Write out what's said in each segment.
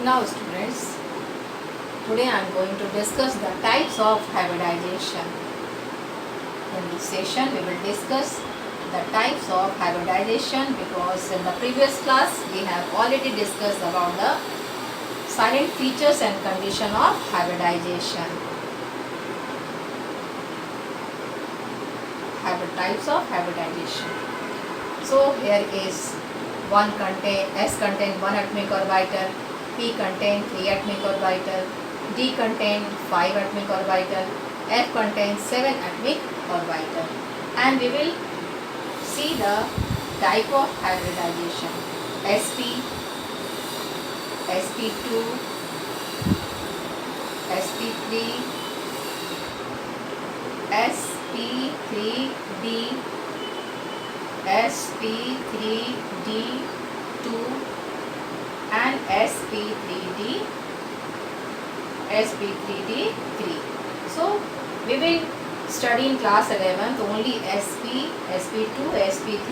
Now students, today I am going to discuss the types of hybridization. In this session we will discuss the types of hybridization because in the previous class we have already discussed about the silent features and condition of hybridization. Types of hybridization. So here is S contain 1 atomic orbital, P contain 3 atomic orbital, D contain 5 atomic orbital, F contains 7 atomic orbital, and we will see the type of hybridization: sp, sp2, sp3, sp3d, sp3d2 and sp3d3. So we will study in class 11th only sp, sp2, sp3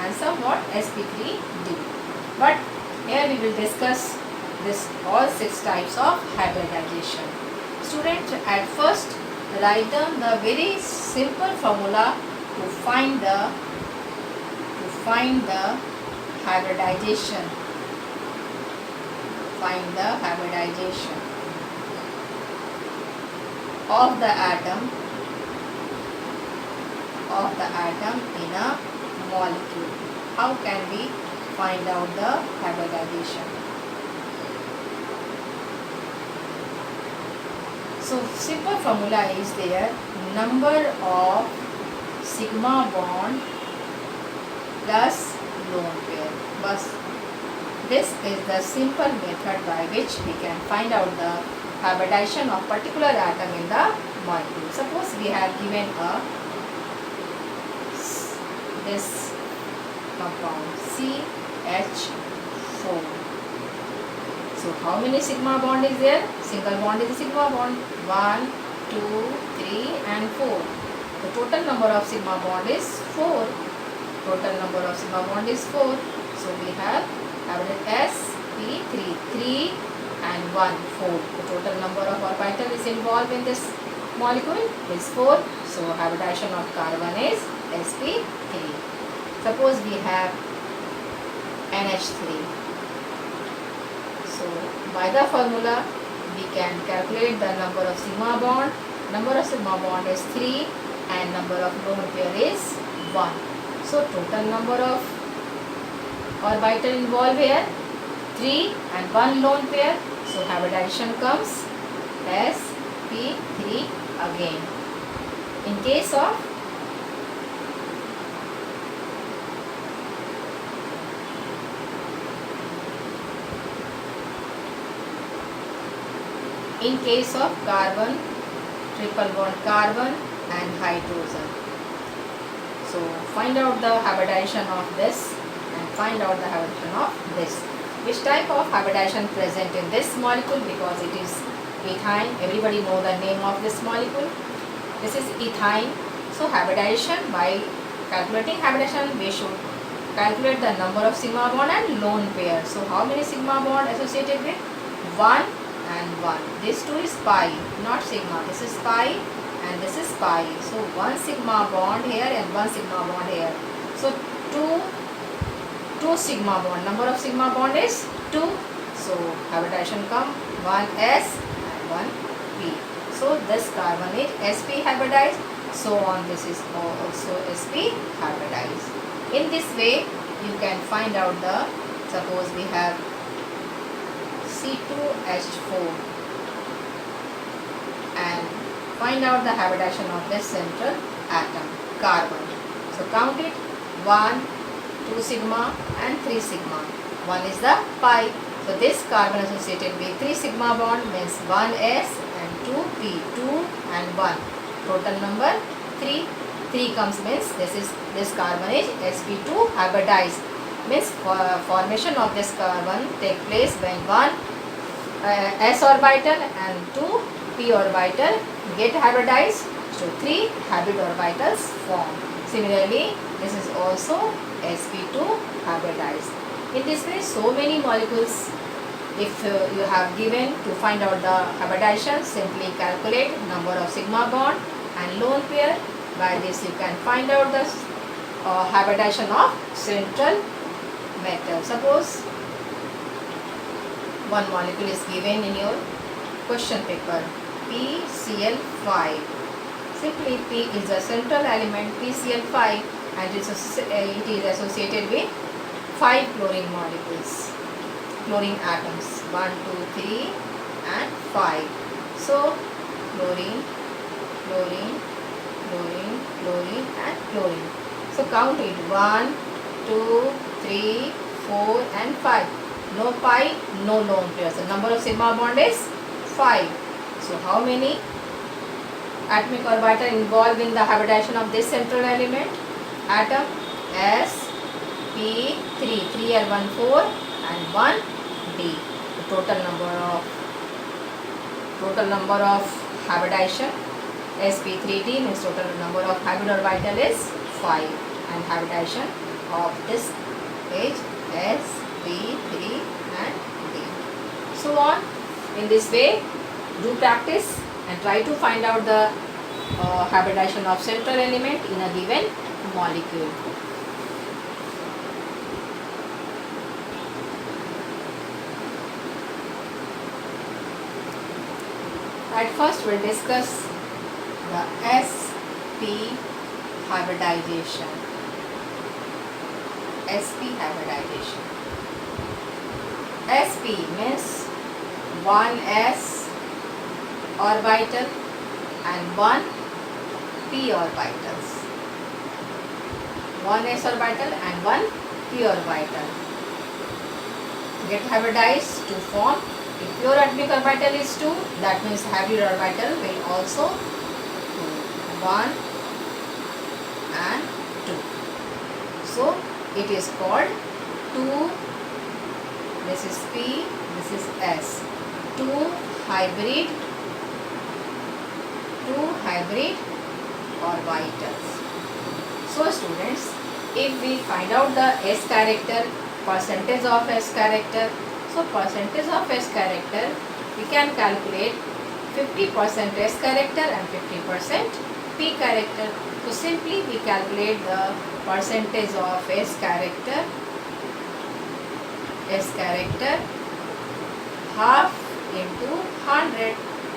and somewhat sp3d, but here we will discuss this all 6 types of hybridization. Students, at first write down the very simple formula to find the hybridization. Find the hybridization of the atom in a molecule. How can we find out the hybridization? So simple formula is there: number of sigma bond plus lone pair. But this is the simple method by which we can find out the hybridization of particular atom in the molecule. Suppose we have given this compound CH4. So how many sigma bond is there? Single bond is a sigma bond. 1, 2, 3 and 4. The total number of sigma bond is 4. Total number of sigma bond is 4. So we have sp3, 3 and 1, 4. The total number of orbital is involved in this molecule is 4. So hybridization of carbon is sp3. Suppose we have NH3. So by the formula we can calculate the number of sigma bond. Number of sigma bond is 3 and number of lone pair is 1. So total number of orbital involved here 3 and 1 lone pair. So hybridization comes sp3 again. In case of carbon, triple bond carbon and hydrogen. So find out the hybridization of this and find out the hybridization of this. Which type of hybridization present in this molecule? Because it is ethyne. Everybody know the name of this molecule. This is ethyne. So hybridization, by calculating hybridization we should calculate the number of sigma bond and lone pair. So how many sigma bond associated with? 1 and 1. This 2 is pi, not sigma. This is pi and this is pi. So 1 sigma bond here and 1 sigma bond here. So 2 sigma bond. Number of sigma bond is 2. So hybridization come 1s and 1p. So this carbon is sp hybridized. So on, this is also sp hybridized. In this way you can find out the, suppose we have C2H4 and find out the hybridization of this central atom, carbon. So count it: 1, 2 sigma and 3 sigma. 1 is the pi. So this carbon associated with 3 sigma bond means 1s and 2p, 2 and 1. Total number 3. 3 comes means this carbon is sp2 hybridized. Means formation of this carbon take place when 1 s orbital and 2 p orbital get hybridized, so 3 hybrid orbitals form. Similarly, this is also sp2 hybridized. In this way, so many molecules If you have given to find out the hybridization, simply calculate number of sigma bond and lone pair. By this you can find out the hybridization of central metal. Suppose one molecule is given in your question paper, PCl5. Simply P is the central element, PCl5, and it is associated with 5 chlorine molecules, chlorine atoms, 1, 2, 3 and 5. So chlorine, chlorine, chlorine, chlorine and chlorine. So count it, 1, 2, 3, 4 and 5. No pi, no lone pairs. The number of sigma bond is 5. So how many atomic orbital involved in the hybridization of this central element? Atom sp3, 3l1 4 and 1 d. The total number of hybridization sp3d means total number of hybrid orbital is 5, and hybridization of this is sp3 and d. So on. In this way, do practice and try to find out the hybridization of central element in a given molecule. At first we will discuss the sp hybridization. sp hybridization. sp means 1s orbital and 1 p orbitals. 1s orbital and 1 p orbital get hybridized to form. If pure atomic orbital is 2, that means hybrid orbital will also 1 and 2. So it is called 2. This is p, this is s. 2 hybrid orbitals. So students, if we find out the s character, percentage of s character, so percentage of s character we can calculate 50% s character and 50% p character. So simply we calculate the percentage of s character half into 100,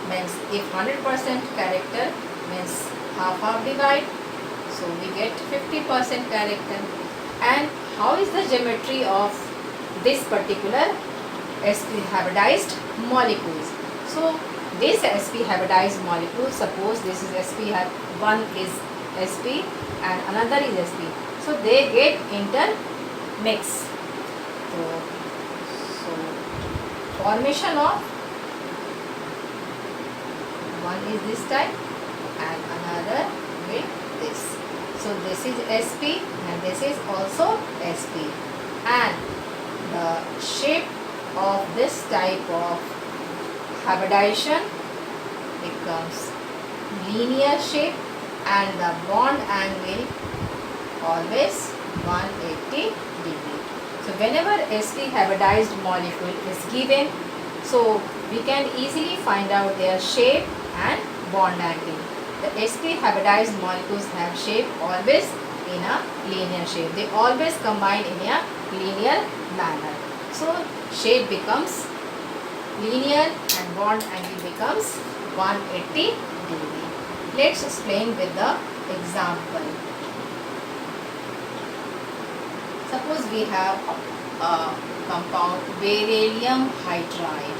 means if 100% character means half divide, so we get 50% character. And how is the geometry of this particular sp hybridized molecules? So this sp hybridized molecule, suppose this is one is sp and another is sp, so they get intermix. So formation of one is this type and another with this. So this is sp and this is also sp, and the shape of this type of hybridization becomes linear shape and the bond angle always 180 degree. So whenever sp hybridized molecule is given, so we can easily find out their shape and bond angle. The sp hybridized molecules have shape always in a linear shape. They always combine in a linear manner. So shape becomes linear and bond angle becomes 180 degree. Let's explain with the example. Suppose we have a compound beryllium hydride.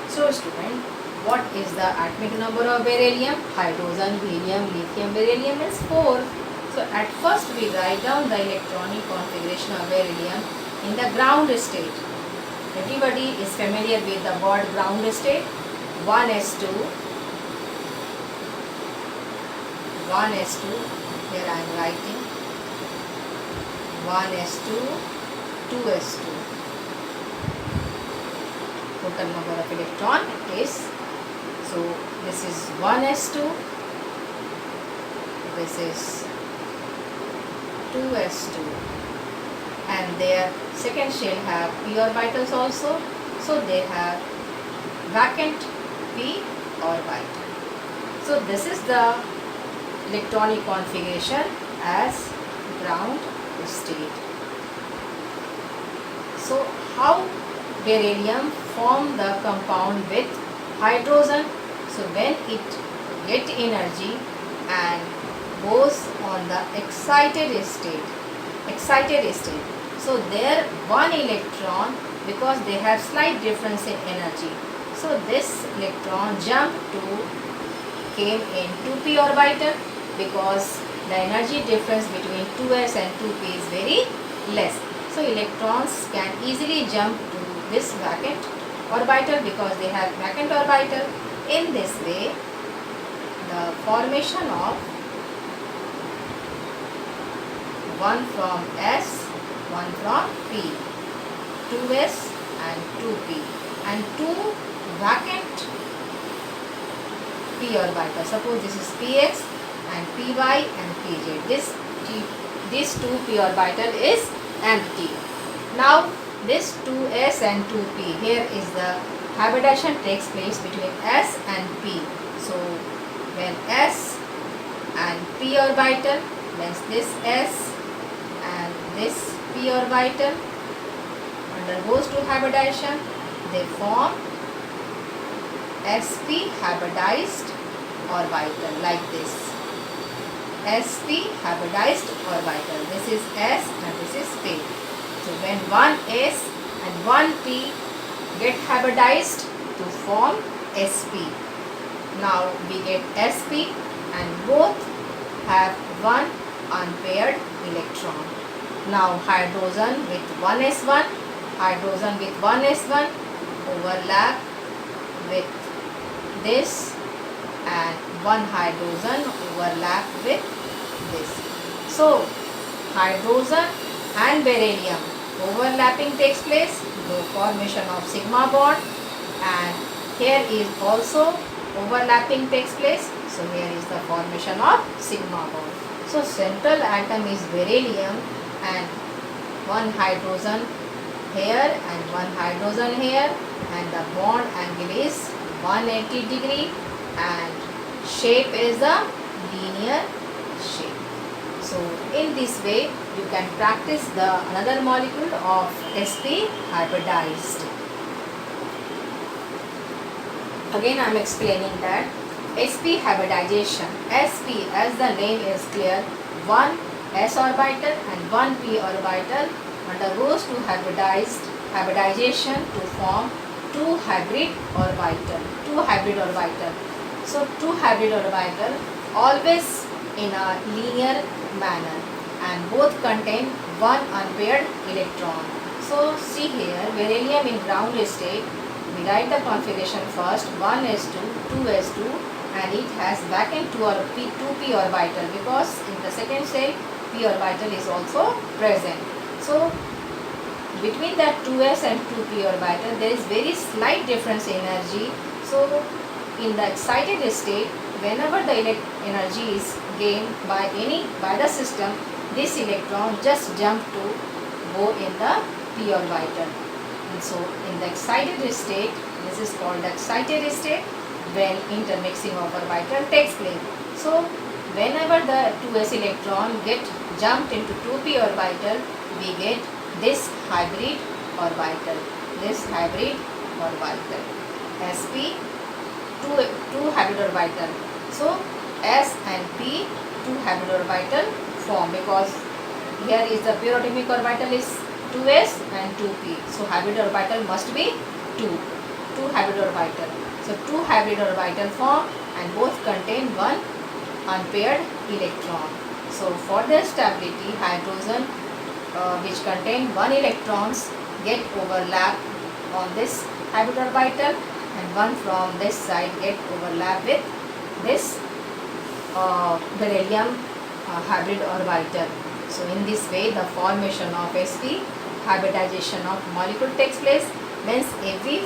So student, what is the atomic number of beryllium? Hydrogen, helium, lithium, beryllium is 4. So at first we write down the electronic configuration of beryllium in the ground state. Everybody is familiar with the word ground state. 1s2, here I am writing 1s2, 2s2. Total number of electron is, so this is 1s2, this is 2s2, and their second shell have p orbitals also, so they have vacant p orbital. So this is the electronic configuration as ground state. So how beryllium form the compound with hydrogen? So when it get energy and goes on the excited state. So there one electron, because they have slight difference in energy. So this electron jump to came in 2p orbital, because the energy difference between 2s and 2p is very less. So electrons can easily jump to this vacant orbital because they have vacant orbital. In this way, the formation of one from S, one from P, 2S and 2P, and two vacant P orbital. Suppose this is Px and Py and Pz. This 2P orbital is empty. Now this 2S and 2P, here is the hybridization takes place between S and P. So when S and P orbital, means this S and this P orbital undergoes to hybridization, they form sp hybridized orbital like this. Sp hybridized orbital. This is S and this is P. So when one S and one P get hybridized to form Sp. Now we get Sp and both have one unpaired electron. Now hydrogen with 1s1, hydrogen with 1s1 overlap with this, and one hydrogen overlap with this. So hydrogen and beryllium overlapping takes place, the formation of sigma bond, and here is also overlapping takes place. So here is the formation of sigma bond. So central atom is beryllium and one hydrogen here and one hydrogen here, and the bond angle is 180 degree and shape is a linear shape. So in this way you can practice the another molecule of sp hybridized. Again I am explaining that sp hybridization, sp as the name is clear, one s orbital and one p orbital undergoes to hybridization to form two hybrid orbital. So two hybrid orbital always in a linear manner and both contain one unpaired electron. So see here, beryllium in ground state, we write the configuration first, 1s2, 2s2, and it has vacant 2p orbital because in the second state p orbital is also present. So between that 2s and 2p orbital there is very slight difference in energy. So in the excited state, whenever the energy is gained by the system, this electron just jump to go in the p orbital. And so in the excited state, this is called the excited state when intermixing of orbital takes place. So whenever the 2s electron get jumped into 2p orbital, we get this hybrid orbital, sp, two hybrid orbital. So s and p, two hybrid orbital form, because here is the pure atomic orbital is 2s and 2p. So hybrid orbital must be two hybrid orbital. So two hybrid orbital form and both contain one unpaired electron. So for their stability, hydrogen which contain one electrons get overlap on this hybrid orbital, and one from this side get overlap with this beryllium hybrid orbital. So in this way the formation of sp hybridization of molecule takes place. Means if we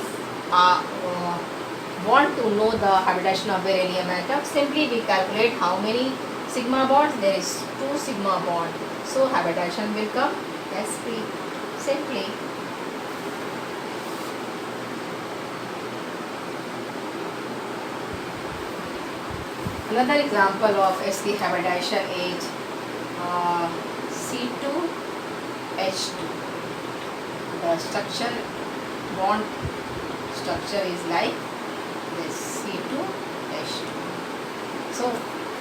want to know the hybridization of beryllium atom, simply we calculate how many sigma bonds. There is 2 sigma bond, so hybridization will come sp. Simply. Another example of sp hybridization is C2H2. The bond structure is like this, C2H2. So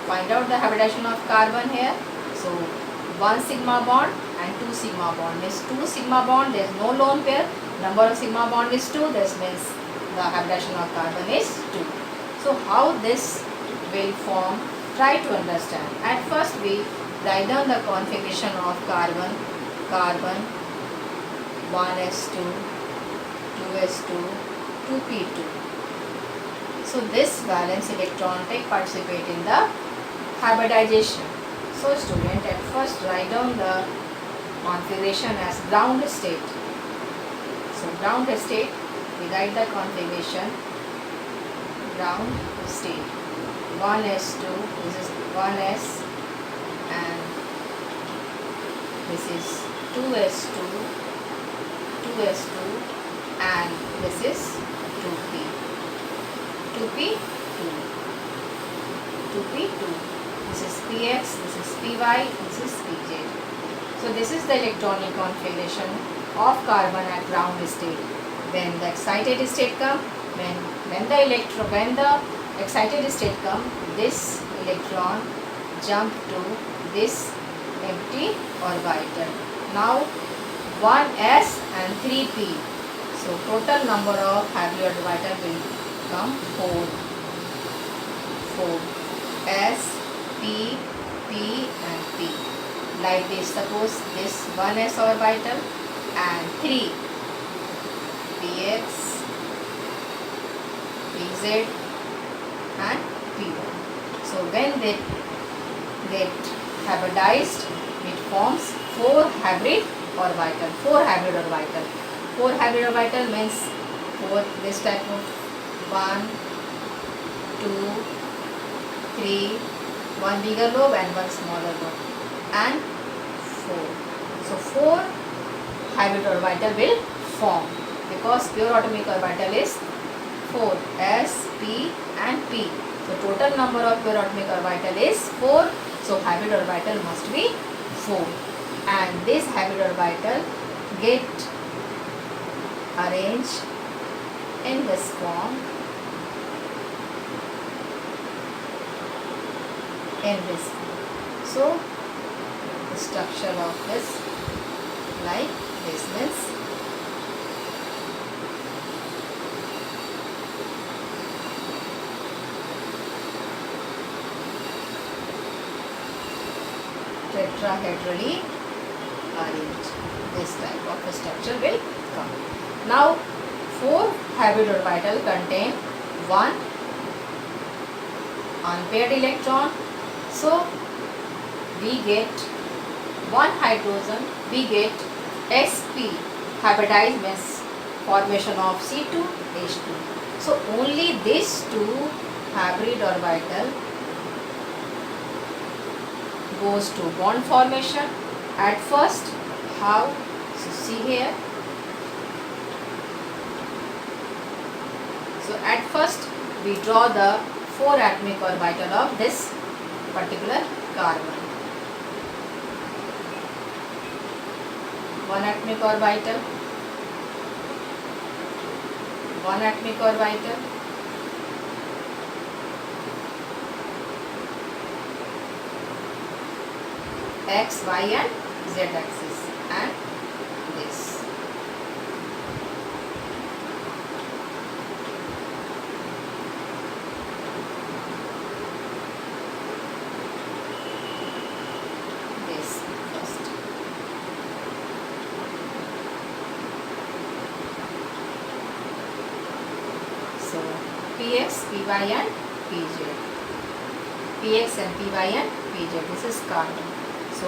find out the hybridization of carbon here. So 1 sigma bond and 2 sigma bond. Means 2 sigma bond, there is no lone pair. Number of sigma bond is 2. This means the hybridization of carbon is 2. So how this will form? Try to understand. At first we write down the configuration of carbon. 1s2, 2s2, 2p2. So this valence electron take participate in the hybridization. So student, at first write down the configuration as ground state. So ground state, we write the configuration ground state. 1s2, this is 1s, and this is 2s2, 2s2, and this is 2p. 2p2, 2p2. This is px, this is py, this is pz. So this is the electronic configuration of carbon at ground state. When the excited state come, when the excited state come, this electron jump to this empty orbital. Now 1s and 3p. So total number of hybrid orbital will come 4. S, P, P and P. Like this, suppose this 1s orbital and 3 px, pz and p1. So when they get hybridized, it forms 4 hybrid orbital. 4 hybrid orbital. 4 hybrid orbital means 4 this type of 1, 2, 3, 1 bigger lobe and 1 smaller lobe, and 4. So 4 hybrid orbital will form, because pure atomic orbital is 4, s, p and p. So total number of pure atomic orbital is 4. So hybrid orbital must be 4, and this hybrid orbital get arranged in this form. So the structure of this like this means tetrahedrali arranged. This type of structure will come. Now 4 hybrid orbital contain 1 unpaired electron. So we get 1 hydrogen, we get sp, hybridized means formation of C2H2. So only these 2 hybrid orbital goes to bond formation. At first, how? So see here. So at first we draw the 4 atomic orbital of this particular carbon. 1 atomic orbital, 1 atomic orbital, x, y and z axis, and this. So px, py and pz. Px and py and pz. This is carbon. So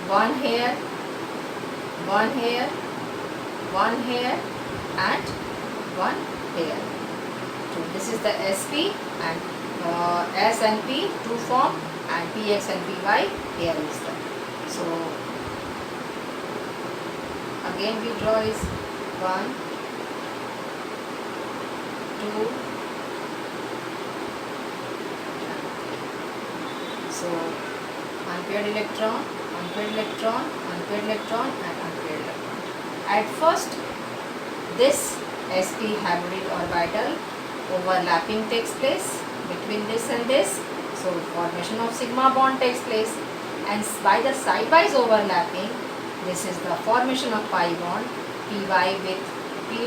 1 here, 1 here, 1 here and 1 here. So this is the sp, and s and p 2 form, and px and py here is the. So again we draw is 1, 2. So unpaired electron, unpaired electron, unpaired electron and unpaired electron. At first this sp hybrid orbital overlapping takes place between this and this. So formation of sigma bond takes place, and by the side-wise overlapping, this is the formation of pi bond, py with py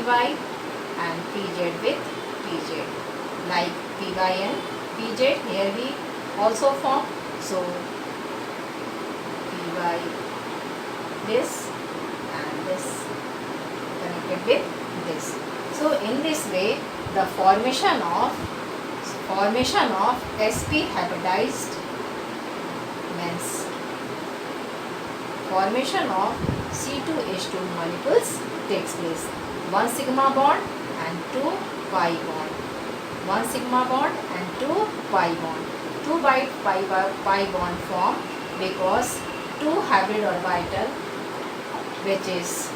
and pz with pz, like py and pz here we also form. So py this and this connected with this. So in this way the formation of sp hybridized means formation of C2H2 molecules takes place. 1 sigma bond and 2 pi bond. 1 sigma bond and 2 pi bond. 2 by pi bond form because 2 hybrid orbital which is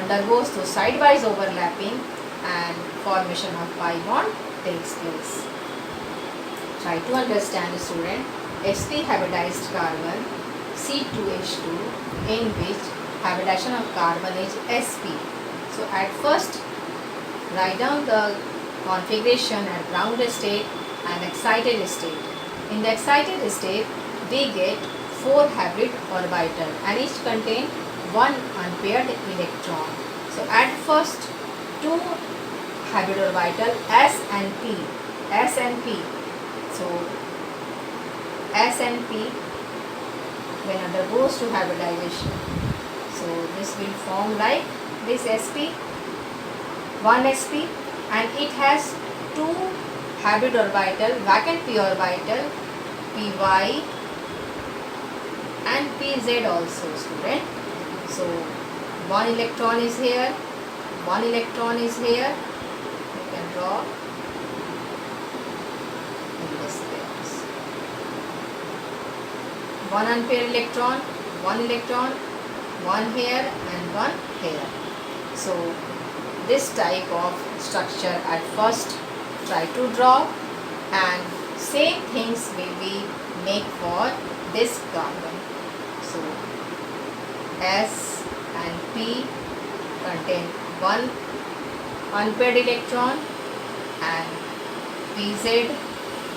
undergoes to side-wise overlapping and formation of pi bond takes place. Try to understand, student. sp hybridized carbon C2H2 in which hybridization of carbon is sp. So at first write down the configuration at ground state and excited state. In the excited state we get 4 hybrid orbital and each contain 1 unpaired electron. So at first 2 hybrid orbital S and P. So S and P when undergoes to hybridization. So this will form like this sp, 1 sp, and it has 2 hybrid orbital, vacant p orbital, py and pz also, student. So 1 electron is here, 1 electron is here. You can draw in this way. 1 unpaired electron, 1 electron, 1 here and 1 here. So this type of structure at first try to draw, and same things will be make for this carbon. So S and P contain 1 unpaired electron and Pz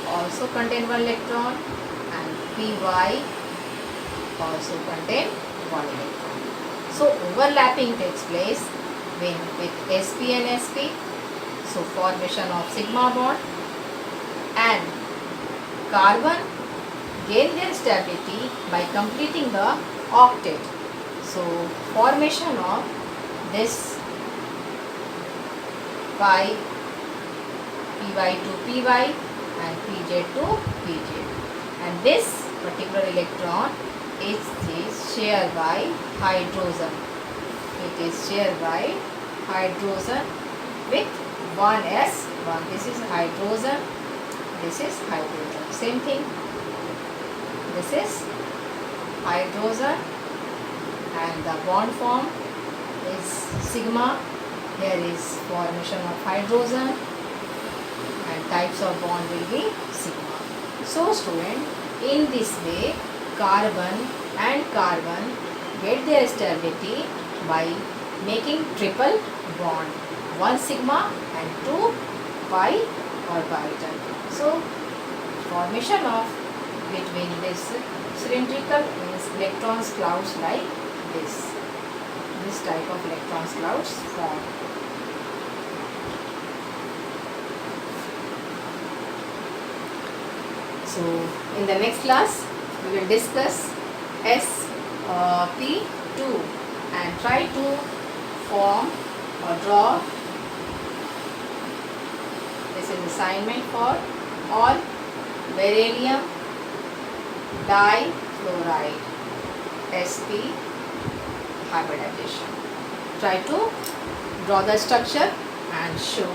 also contain 1 electron and Py also contain 1 electron. So overlapping takes place when with sp and sp. So formation of sigma bond, and carbon gain their stability by completing the octet. So formation of this pi py to py and pz to pz, and this particular electron is shared by hydrogen. It is shared by hydrogen with 1s, 1. This is hydrogen, this is hydrogen. Same thing. This is hydrogen and the bond form is sigma. Here is formation of hydrogen and types of bond will be sigma. So student, in this way carbon and carbon get their stability by making triple bond, 1 sigma and 2 pi orbital. So formation of between this cylindrical means electrons clouds like this type of electrons clouds form. So in the next class we will discuss sp2 and try to form or draw. This is assignment for all beryllium difluoride sp hybridization. Try to draw the structure and show